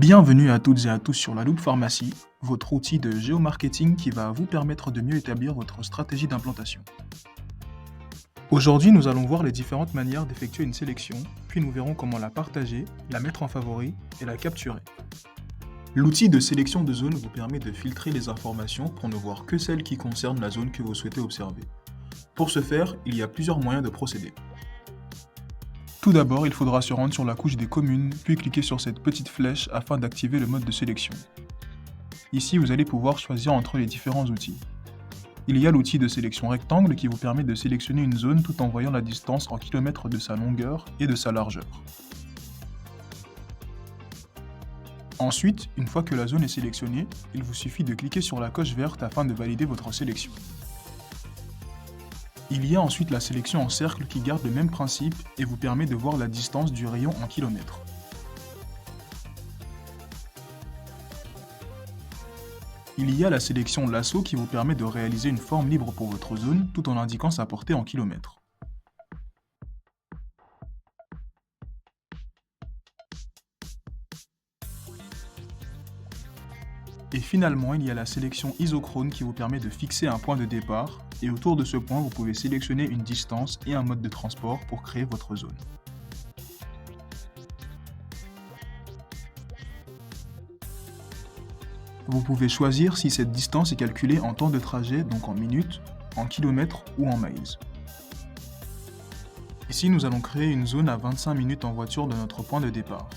Bienvenue à toutes et à tous sur la Loupe Pharmacie, votre outil de géomarketing qui va vous permettre de mieux établir votre stratégie d'implantation. Aujourd'hui, nous allons voir les différentes manières d'effectuer une sélection, puis nous verrons comment la partager, la mettre en favori et la capturer. L'outil de sélection de zone vous permet de filtrer les informations pour ne voir que celles qui concernent la zone que vous souhaitez observer. Pour ce faire, il y a plusieurs moyens de procéder. Tout d'abord, il faudra se rendre sur la couche des communes, puis cliquer sur cette petite flèche afin d'activer le mode de sélection. Ici, vous allez pouvoir choisir entre les différents outils. Il y a l'outil de sélection rectangle qui vous permet de sélectionner une zone tout en voyant la distance en kilomètres de sa longueur et de sa largeur. Ensuite, une fois que la zone est sélectionnée, il vous suffit de cliquer sur la coche verte afin de valider votre sélection. Il y a ensuite la sélection en cercle qui garde le même principe et vous permet de voir la distance du rayon en kilomètres. Il y a la sélection lasso qui vous permet de réaliser une forme libre pour votre zone tout en indiquant sa portée en kilomètres. Et finalement, il y a la sélection isochrone qui vous permet de fixer un point de départ, et autour de ce point, vous pouvez sélectionner une distance et un mode de transport pour créer votre zone. Vous pouvez choisir si cette distance est calculée en temps de trajet, donc en minutes, en kilomètres ou en miles. Ici, nous allons créer une zone à 25 minutes en voiture de notre point de départ.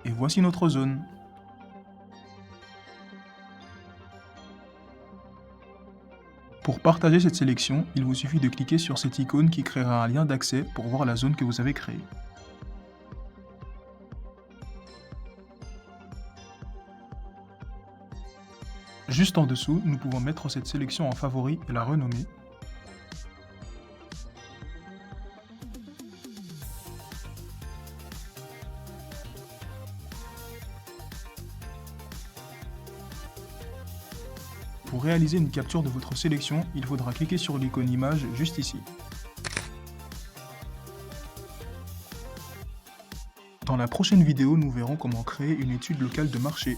Et voici notre zone. Pour partager cette sélection, il vous suffit de cliquer sur cette icône qui créera un lien d'accès pour voir la zone que vous avez créée. Juste en dessous, nous pouvons mettre cette sélection en favori et la renommer. Pour réaliser une capture de votre sélection, il faudra cliquer sur l'icône image juste ici. Dans la prochaine vidéo, nous verrons comment créer une étude locale de marché.